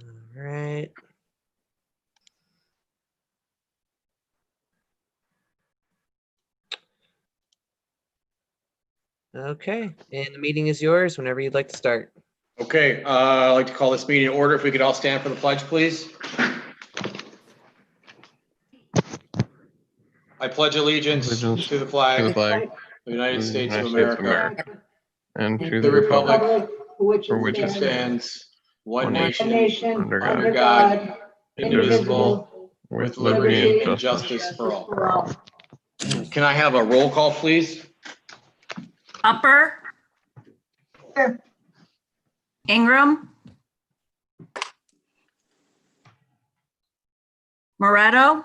All right. Okay, and the meeting is yours whenever you'd like to start. Okay, I'd like to call this meeting to order. If we could all stand for the pledge, please. I pledge allegiance to the To the flag of flag the United of the States of United States of America, and to the republic for which for which it it stands, stands one one nation, nation, under under God, God, indivisible, with liberty and justice justice for all. Can I have a roll call, please? Upper. Here. Ingram. Moretto.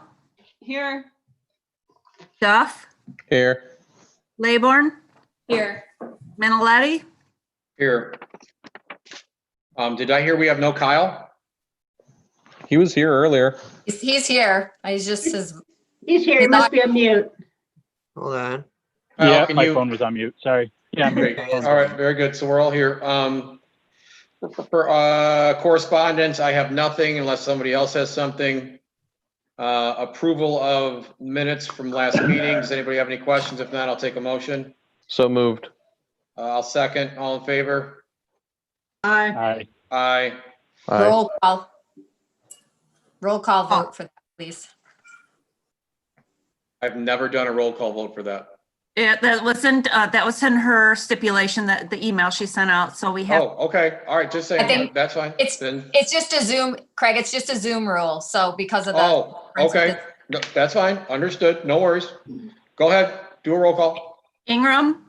Here. Duff. Here. Laybourne. Here. Miniletti. Here. Did I hear we have no Kyle? He was here earlier. He's here. I just his He's here, he must be on mute. Hold on. Kyle, Yeah, can my you- phone was on mute. Sorry. Yeah, I'm Great. here. All right, very good. So we're all here. For correspondence, I have nothing unless somebody else has something. Approval of minutes from last meeting. Does anybody have any questions? If not, I'll take a motion. So moved. I'll second. All in favor? Aye. Hi. Aye. Aye. roll call. Roll call vote for that, please. I've never done a roll call vote for that. Yeah, that was in her stipulation, that the email she sent out. So we have, Oh, okay. All right, just I saying. think That's fine. it's- Then, It's just a Zoom, Craig, it's just a Zoom rule. So because of that. oh, okay. No, that's fine. Understood. No worries. Go ahead. Do a roll call. Ingram.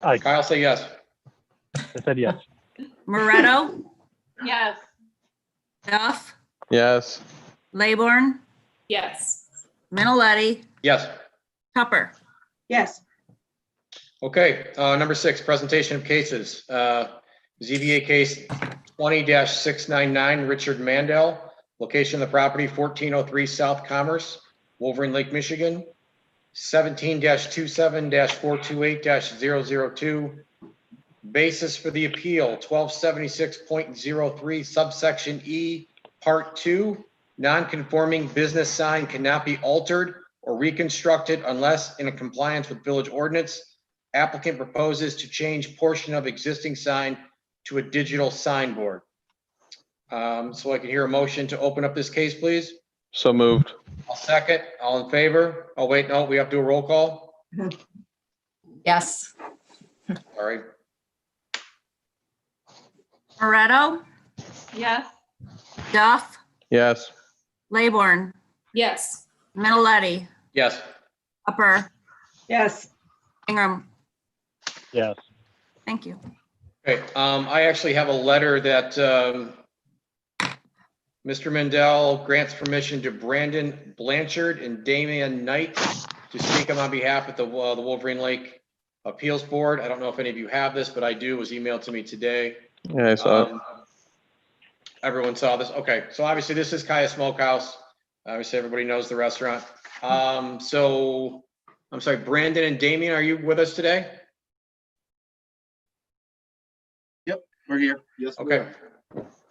Hi. Kyle, say yes. I said yes. Moretto. Yes. Duff. Yes. Laybourne. Yes. Miniletti. Yes. Tupper. Yes. Okay, number 6, presentation of cases. ZBA case 20-699, Richard Mandel, location of the property 1403 South Commerce, Wolverine Lake, Michigan. 17-27-428-002. Basis for the appeal 1276.03 subsection E, part 2. Non-conforming business sign cannot be altered or reconstructed unless in compliance with village ordinance. Applicant proposes to change portion of existing sign to a digital signboard. So I can hear a motion to open up this case, please. So moved. I'll second. All in favor? Oh, wait, no, we have to do a roll call. Yes. All right. Moretto. Yes. Duff. Yes. Laybourne. Yes. Miniletti. Yes. Upper. Yes. Ingram. Yes. Thank you. Okay, I actually have a letter that Mr. Mandel grants permission to Brandon Blanchard and Damian Knight to speak on behalf of the Wolverine Lake Appeals Board. I don't know if any of you have this, but I do. It was emailed to me today. Yeah, I saw it. Everyone saw this. Okay, so obviously this is Kaya Smokehouse. Obviously everybody knows the restaurant. So I'm sorry, Brandon and Damian, are you with us today? We're here. Yes. we Okay.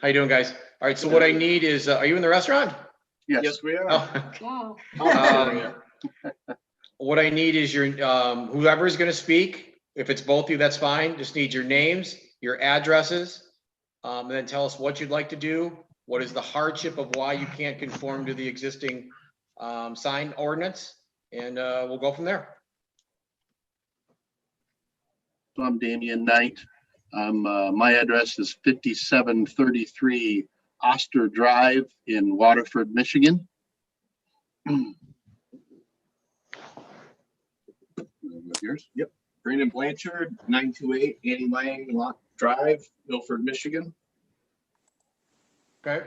How you doing, guys? All right, so what I need is, are you in the restaurant? are. Yes, we are. Oh, okay. What I need is your, whoever is going to speak, if it's both of you, that's fine. Just need your names, your addresses, and then tell us what you'd like to do. What is the hardship of why you can't conform to the existing sign ordinance? And we'll go from there. So I'm Damian Knight. My address is 5733 Oster Drive in Waterford, Michigan. Yours? Yep. Brandon Blanchard, 928 Annie Lang Lock Drive, Milford, Michigan. Okay.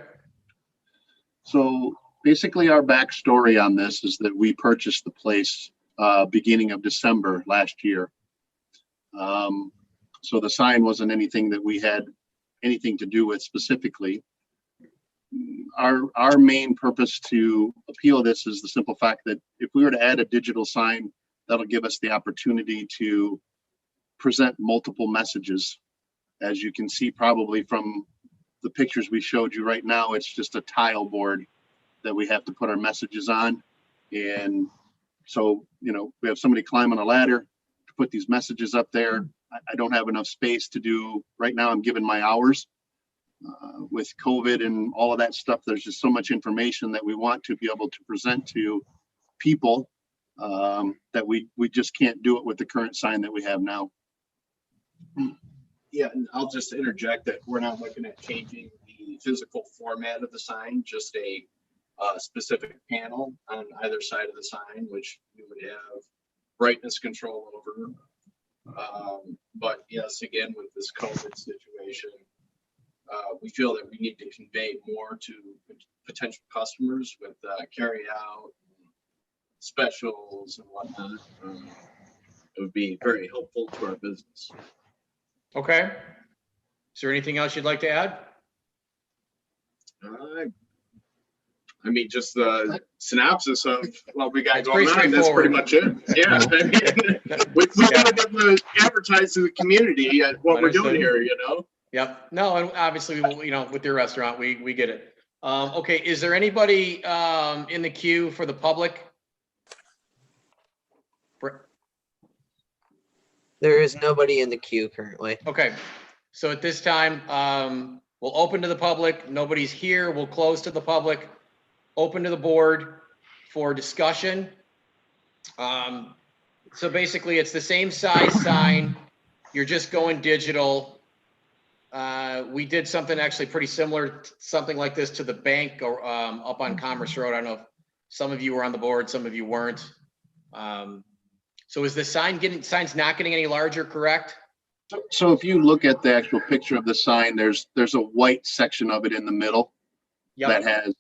So basically our backstory on this is that we purchased the place beginning of December last year. So the sign wasn't anything that we had anything to do with specifically. Our main purpose to appeal this is the simple fact that if we were to add a digital sign, that'll give us the opportunity to present multiple messages. As you can see probably from the pictures we showed you right now, it's just a tile board that we have to put our messages on. And so, we have somebody climbing a ladder to put these messages up there. I don't have enough space to do, right now I'm given my hours. With COVID and all of that stuff, there's just so much information that we want to be able to present to people that we just can't do it with the current sign that we have now. Yeah, and I'll just interject that we're not looking at changing the physical format of the sign, just a specific panel on either side of the sign, which we would have brightness control over. But yes, again, with this COVID situation, we feel that we need to convey more to potential customers with carry out specials and whatnot. It would be very helpful to our business. Okay. Is there anything else you'd like to add? I mean, just the synopsis of what we got It's going pretty on. That's pretty straightforward. much it. Yeah. I mean, we gotta get the advertise to the community what we're doing Understood. here, Yep. No, and obviously, with your restaurant, we get it. Okay, is there anybody in the queue for the public? There is nobody in the queue currently. Okay, so at this time, we'll open to the public. Nobody's here. We'll close to the public. Open to the board for discussion. So basically, it's the same size sign. You're just going digital. We did something actually pretty similar, something like this to the bank or up on Commerce Road. I don't know if some of you were on the board, some of you weren't. So is the sign's not getting any larger, correct? So if you look at the actual picture of the sign, there's a white section of it in the middle that Yep.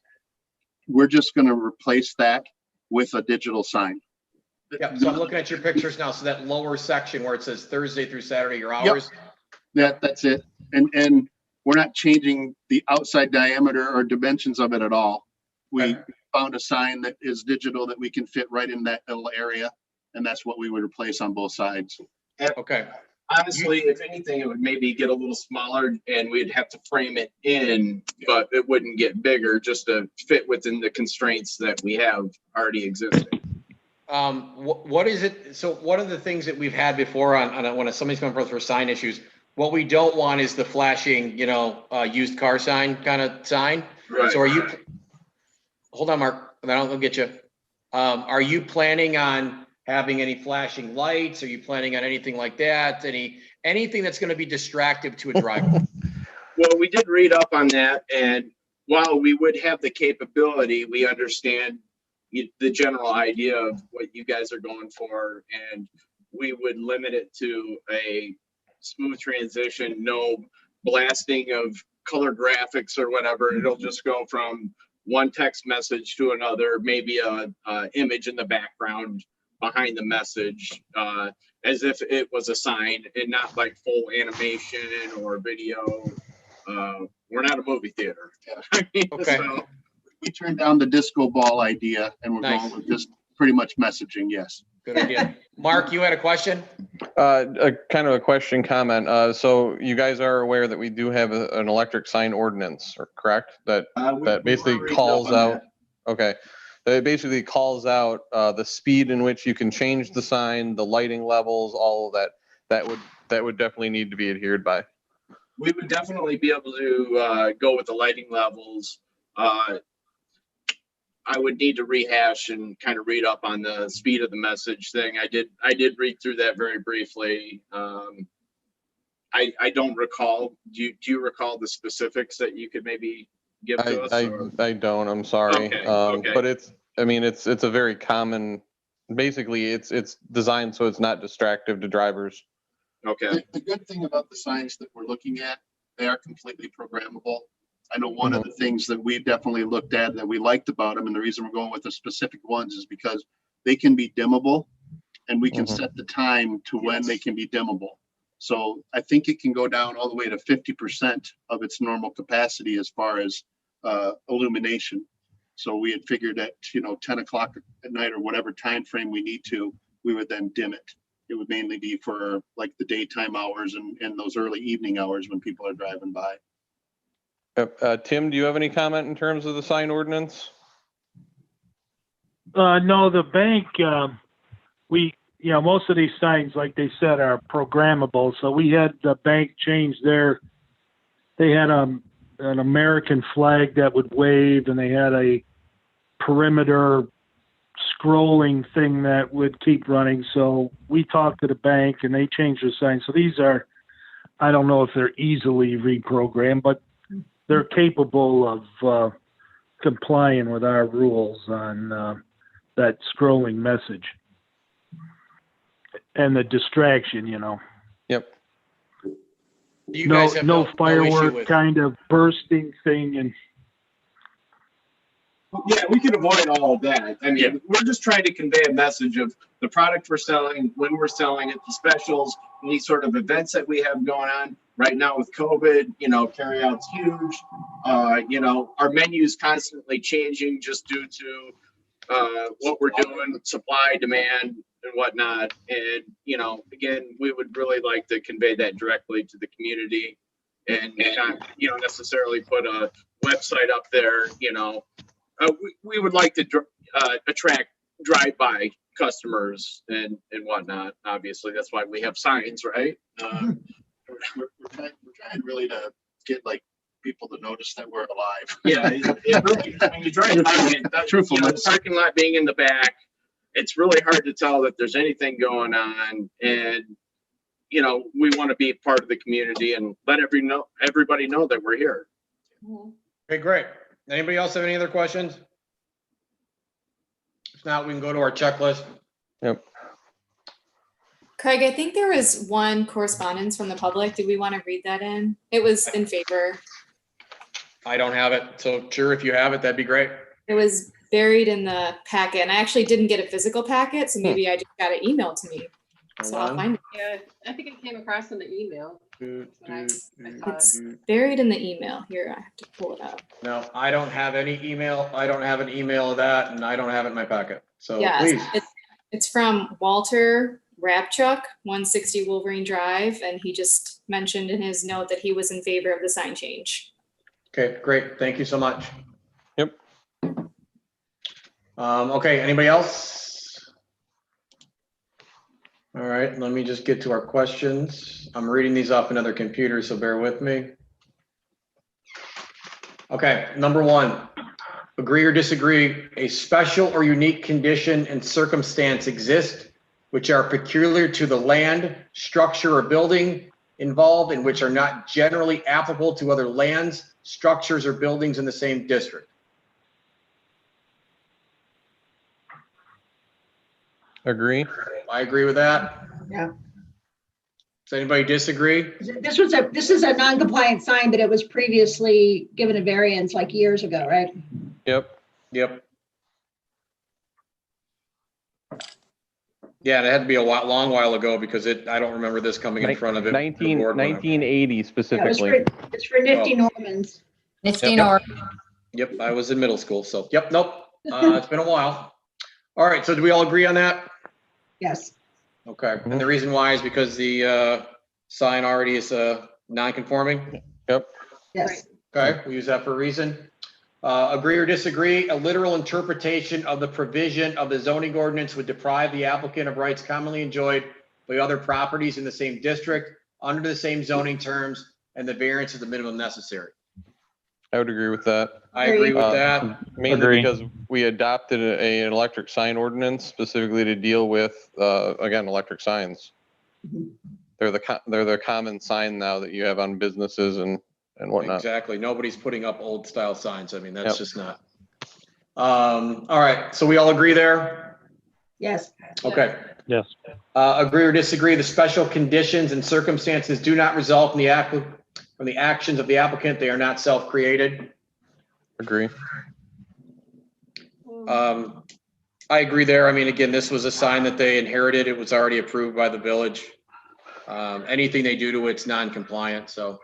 we're just going to replace that with a digital sign. Yep. So I'm looking at your pictures now. So that lower section where it says Thursday through Saturday, your hours. That's it. And we're not changing the outside diameter or dimensions of it at all. We Okay. found a sign that is digital that we can fit right in that little area. And that's what we would replace on both sides. Okay. Honestly, if anything, it would maybe get a little smaller and we'd have to frame it in, but it wouldn't get bigger just to fit within the constraints that we have already existing. What is it? So one of the things that we've had before on when somebody's coming for sign issues, what we don't want is the flashing, used car sign kind of sign. Right. So hold on, Mark, and then I'll get you. Are you planning on having any flashing lights? Are you planning on anything like that? Anything that's going to be distractive to a driver? Well, we did read up on that, and while we would have the capability, we understand the general idea of what you guys are going for, and we would limit it to a smooth transition, no blasting of color graphics or whatever. It'll just go from one text message to another, maybe a image in the background behind the message, as if it was a sign and not like full animation or video. We're not a movie theater. I mean, Okay. so- We turned down the disco ball idea and we're Nice. going with just pretty much messaging. Yes. Good idea. Mark, you had a question? A kind of a question comment. So you guys are aware that we do have an electric sign ordinance, correct? That basically reading calls up on out, okay. That it basically calls out the speed in which you can change the sign, the lighting levels, all of that. That would definitely need to be adhered by. We would definitely be able to go with the lighting levels. I would need to rehash and kind of read up on the speed of the message thing. I did read through that very briefly. I don't recall. Do you recall the specifics that you could maybe give to us? I don't, I'm sorry. Okay, okay. But it's a very common, basically it's designed so it's not distractive to drivers. Okay. The good thing about the signs that we're looking at, they are completely programmable. I know one of the things that we've definitely looked at that we liked about them, and the reason we're going with the specific ones is because they can be dimmable and we can set the time to when they can be dimmable. So I think it can go down all the way to 50% of its normal capacity as far as illumination. So we had figured at 10 o'clock at night or whatever time frame we need to, we would then dim it. It would mainly be for like the daytime hours and those early evening hours when people are driving by. Tim, do you have any comment in terms of the sign ordinance? No, the bank, most of these signs, like they said, are programmable. So we had the bank change they had an American flag that would wave, and they had a perimeter scrolling thing that would keep running. So we talked to the bank and they changed the sign. So these are, I don't know if they're easily reprogrammed, but they're capable of complying with our rules on that scrolling message and the distraction, Yep. You guys have no issue firework with- kind of bursting thing. And Yeah, we can avoid all of that. I Yeah. mean, we're just trying to convey a message of the product we're selling, when we're selling it, the specials, any sort of events that we have going on. Right now with COVID, carry out's huge. Our menu's constantly changing just due to what we're doing, supply, demand, and whatnot. And, again, we would really like to convey that directly to the community and not, necessarily put a website up there, we would like to attract drive-by customers and whatnot. Obviously, that's why we have signs, right? We're trying really to get like people to notice that we're alive. Yeah, it really, when you drive by it, the parking lot being in the back, it's really hard to tell that there's anything going on. And, we want to be part of the community and let everybody know that we're here. Okay, great. Anybody else have any other questions? If not, we can go to our checklist. Yep. Craig, I think there was one correspondence from the public. Do we want to read that in? It was in favor. I don't have it. So sure, if you have it, that'd be great. It was buried in the packet, and I actually didn't get a physical packet, so maybe I just got it emailed to me. So I'll find it. Yeah, I think it came across in the email. It's buried in the email. Here, I have to pull it up. No, I don't have any email. I don't have an email of that, and I don't have it in my packet. So Yes, please. it's from Walter Rapchuk, 160 Wolverine Drive, and he just mentioned in his note that he was in favor of the sign change. Okay, great. Thank you so much. Yep. Okay, anybody else? All right, let me just get to our questions. I'm reading these off another computer, so bear with me. Okay, number one, agree or disagree, a special or unique condition and circumstance exist which are peculiar to the land, structure, or building involved and which are not generally applicable to other lands, structures, or buildings in the same district. Agree. I agree with that. Yeah. Does anybody disagree? This is a non-compliant sign, but it was previously given a variance like years ago, right? Yep. Yep. Yeah, and it had to be a long while ago because I don't remember this coming in front of it. 1980 Yeah, it's specifically. for Nifty Normans. Nifty Yep. Nor. Yep, I was in middle school, so yep, nope. It's been a while. All right, so do we all agree on that? Yes. Okay, and the reason why is because the sign already is non-conforming? Yep. Yes. Okay, we use that for a reason. Agree or disagree, a literal interpretation of the provision of the zoning ordinance would deprive the applicant of rights commonly enjoyed by other properties in the same district under the same zoning terms, and the variance is the minimum necessary. I would agree with that. I agree with Uh, that. Mainly Agree. because we adopted an electric sign ordinance specifically to deal with, again, electric signs. They're the common sign now that you have on businesses and whatnot. Exactly. Nobody's putting up old style signs. I mean, that's Yep. just not. All right, so we all agree there? Yes. Okay. yes, Agree or disagree, the special conditions and circumstances do not result from the actions of the applicant. They are not self-created. Agree. I agree there. I mean, again, this was a sign that they inherited. It was already approved by the village. Anything they do to it's non-compliant, so.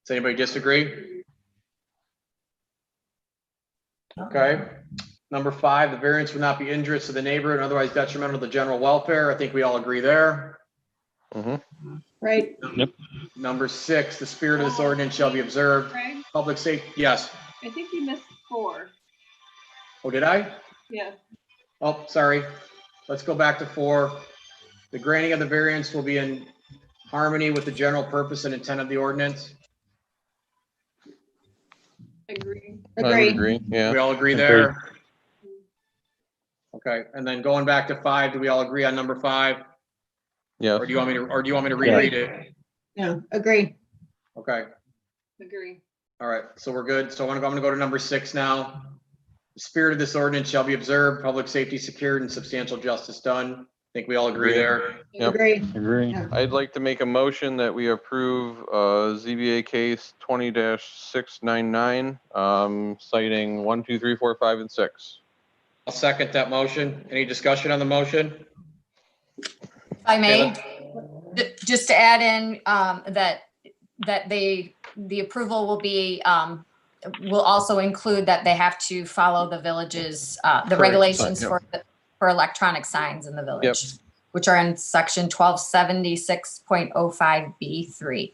Does anybody disagree? Okay. Number 5, the variance would not be injurious to the neighborhood and otherwise detrimental to the general welfare. I think we all agree there. Mhm. right? Number 6, the spirit of this ordinance shall be observed. Craig, Public safety, yes. I think you missed 4. Oh, did I? Yeah. Oh, sorry. Let's go back to 4. The granting of the variance will be in harmony with the general purpose and intent of the ordinance. Agree. I would Agree. agree, yeah. We all agree there? Okay, and then going back to 5, do we all agree on number 5? Yes. Or do you want me to reread it? Yeah, agree. Okay, Agree. all right, so we're good. So I'm gonna go to number 6 now. The spirit of this ordinance shall be observed, public safety secured, and substantial justice done. I think we all agree Agree. there. Yep. Agree. Agree. Yeah. I'd like to make a motion that we approve ZBA case 20-699, citing 1, 2, 3, 4, 5, and 6. I'll second that motion. Any discussion on the motion? If I may, just to add in, that the approval will be, will also include that they have to follow the village's, the Correct. regulations Yep. for electronic signs in the village, which are in section 1276.05B3.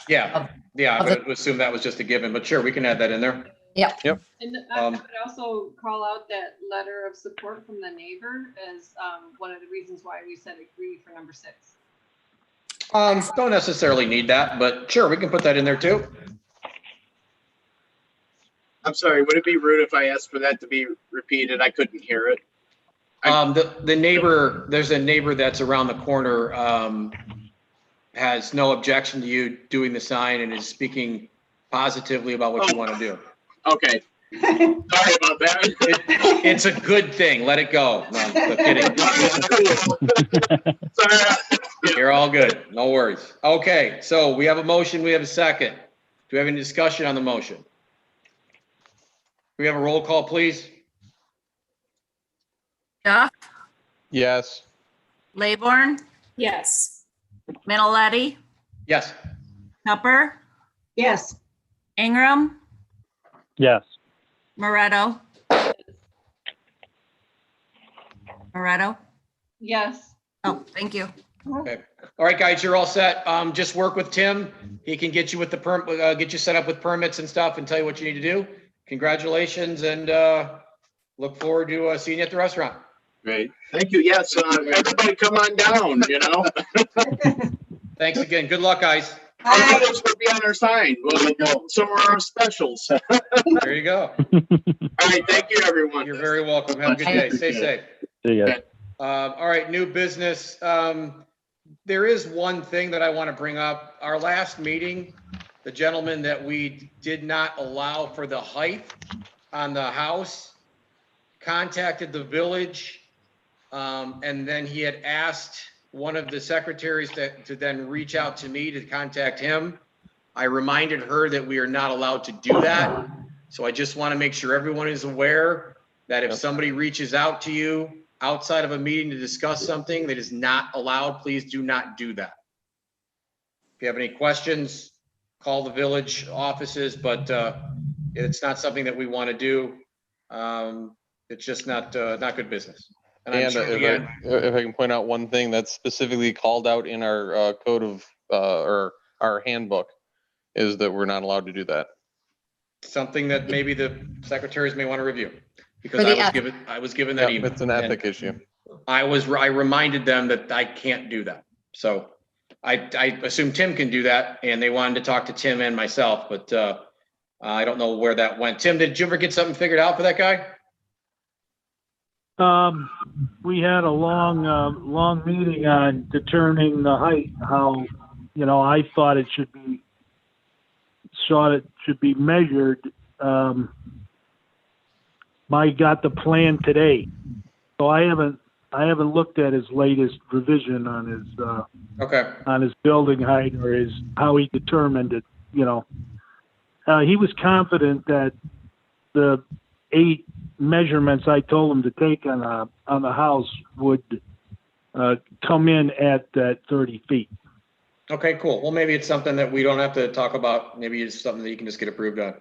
Yeah, yeah, I would assume that was just a given, but sure, we can add that in there. And I would also call out that letter of support from the neighbor as one of the reasons why we said agree for number 6. Don't necessarily need that, but sure, we can put that in there too. I'm sorry, would it be rude if I asked for that to be repeated? I couldn't hear it. The neighbor, there's a neighbor that's around the corner, has no objection to you doing the sign and is speaking positively about what you want to do. Okay. Sorry about that. It's a good thing. Let it go. No, I'm kidding. Sorry. You're all good. No worries. Okay, so we have a motion. We have a second. Do we have any discussion on the motion? Can we have a roll call, please? Duff, Yes. Layborn, Yes. Minneletti, Yes. Tupper, Yes. Ingram, Yes. Moretto. Moretto. Yes. Oh, thank you. Okay. All right, guys, you're all set. Just work with Tim. He can get you with the get you set up with permits and stuff and tell you what you need to do. Congratulations and look forward to seeing you at the restaurant. Great. Thank you. Yes, everybody come on down, you know? Thanks again. Good luck, guys. Bye. This will be on our sign. Well, some of our specials. All There you go. right, thank you, everyone. You're very welcome. Have a good day. Stay safe. See ya. All right, new business. There is one thing that I want to bring up. Our last meeting, the gentleman that we did not allow for the height on the house contacted the village. And then he had asked one of the secretaries to then reach out to me to contact him. I reminded her that we are not allowed to do that. So I just want to make sure everyone is aware that if somebody reaches out to you outside of a meeting to discuss something that is not allowed, please do not do that. If you have any questions, call the village offices, but it's not something that we want to do. It's just not good business. I'm And sure, again, if I can point out one thing that's specifically called out in our code of, or our handbook, is that we're not allowed to do that. something that maybe the secretaries may want to review. Because For the I was given that Yeah, email. it's an ethic issue. I reminded them that I can't do that. So I assume Tim can do that, and they wanted to talk to Tim and myself, but I don't know where that went. Tim, did you ever get something figured out for that guy? We had a long meeting on determining the height, how, I thought it should be measured. Mike got the plan today, so I haven't looked at his latest revision on his, Okay, on his building height or how he determined it, He was confident that the 8 measurements I told him to take on the house would come in at that 30 feet. okay, cool. Well, maybe it's something that we don't have to talk about. Maybe it's something that you can just get approved on.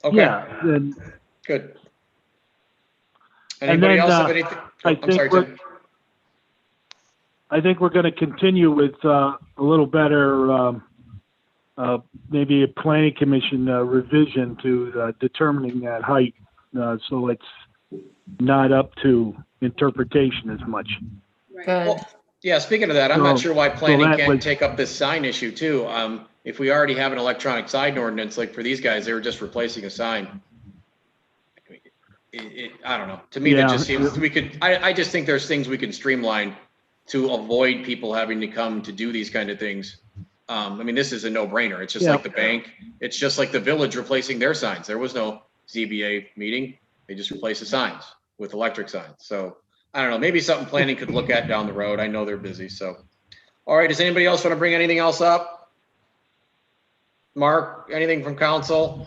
Okay, Yeah, and good. And Anybody then, else have anything? I I'm think sorry, Tim. I think we're going to continue with a little better, maybe a planning commission revision to determining that height, so it's not up to interpretation as much. Right. Good. Well, yeah, speaking of that, I'm not So- sure why planning that can't was- take up this sign issue too. If we already have an electronic sign ordinance, like for these guys, they were just replacing a sign. I don't know. To me, that Yeah. just seems, I just think there's things we can streamline to avoid people having to come to do these kind of things. I mean, this is a no-brainer. It's just Yeah. like the bank. It's just like the village replacing their signs. There was no ZBA meeting. They just replaced the signs with electric signs. So I don't know, maybe something planning could look at down the road. I know they're busy, so. All right, does anybody else want to bring anything else up? Mark, anything from council?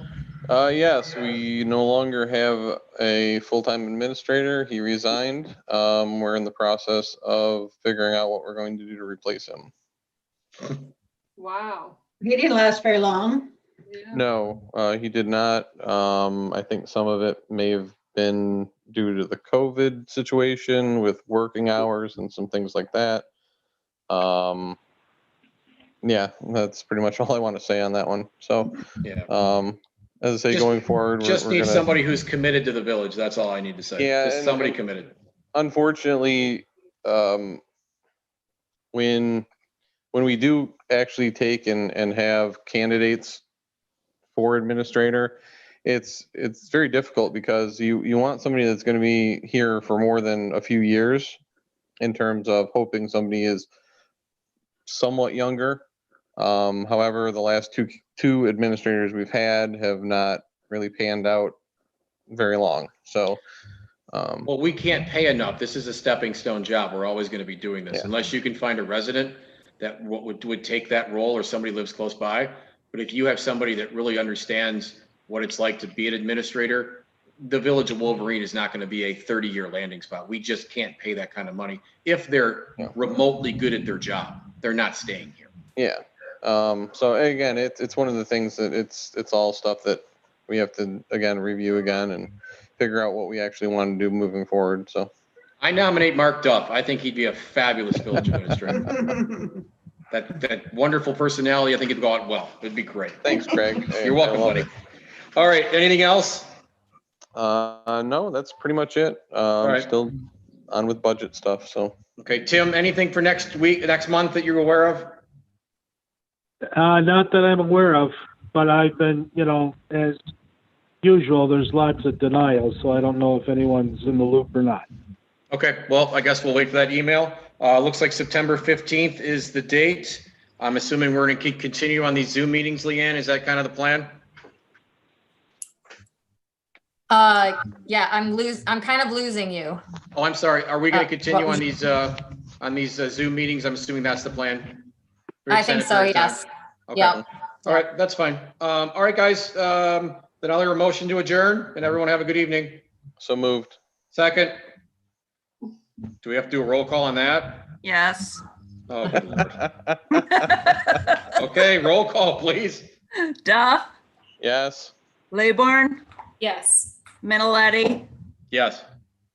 Yes, we no longer have a full-time administrator. He resigned. We're in the process of figuring out what we're going to do to replace him. Wow. He didn't last very long. Yeah. No, he did not. I think some of it may have been due to the COVID situation with working hours and some things like that. Yeah, that's pretty much all I want to say on that one. So, Yeah. as I say, Just- going forward, Just we're need gonna, somebody who's committed to the village. That's all I need to say. Yeah, Just and- somebody committed. unfortunately, when we do actually take and have candidates for administrator, it's very difficult because you want somebody that's going to be here for more than a few years, in terms of hoping somebody is somewhat younger. However, the last two administrators we've had have not really panned out very long. So, Well, we can't pay enough. This is a stepping stone job. We're always going to be doing this Yeah. unless you can find a resident that would take that role or somebody lives close by. But if you have somebody that really understands what it's like to be an administrator, the Village of Wolverine is not going to be a 30-year landing spot. We just can't pay that kind of money. If they're Yeah. remotely good at their job, they're not staying here. yeah. So again, it's one of the things that it's all stuff that we have to, again, review again and figure out what we actually want to do moving forward. So, I nominate Mark Duff. I think he'd be a fabulous village administrator. That wonderful personality, I think it'd go out well. It'd be great. thanks, Craig. Hey, You're welcome, I love buddy. All right, anything else? it. No, that's pretty much it. right. Still on with budget stuff. So, Okay, Tim, anything for next month that you're aware of? Not that I'm aware of, but I've been, as usual, there's lots of denial, so I don't know if anyone's in the loop or not. Okay, well, I guess we'll wait for that email. Looks like September 15th is the date. I'm assuming we're going to continue on these Zoom meetings, Leanne. Is that kind of the plan? Yeah, I'm kind of losing you. Oh, I'm sorry. Are we going to continue what on these Zoom meetings? I'm assuming that's the plan. For I think so, extended period of time? yes. Okay. Yep. All right, that's fine. All right, guys, then I'll hear a motion to adjourn and everyone have a good evening. so moved. Second. Do we have to do a roll call on that? Yes. Oh, good Lord. Okay, roll call, please. Duff, Yes. Layborn, Yes. Minneletti, Yes.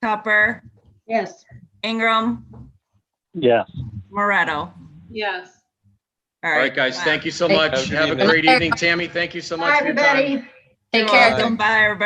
Tupper, Yes. Ingram, Yes. Moretto. Yes. All right, guys, thank you so Hey. much. Have a good Have a evening. great evening. Tammy, thank you so much Bye, for your time. everybody. Take care. Bye, everybody.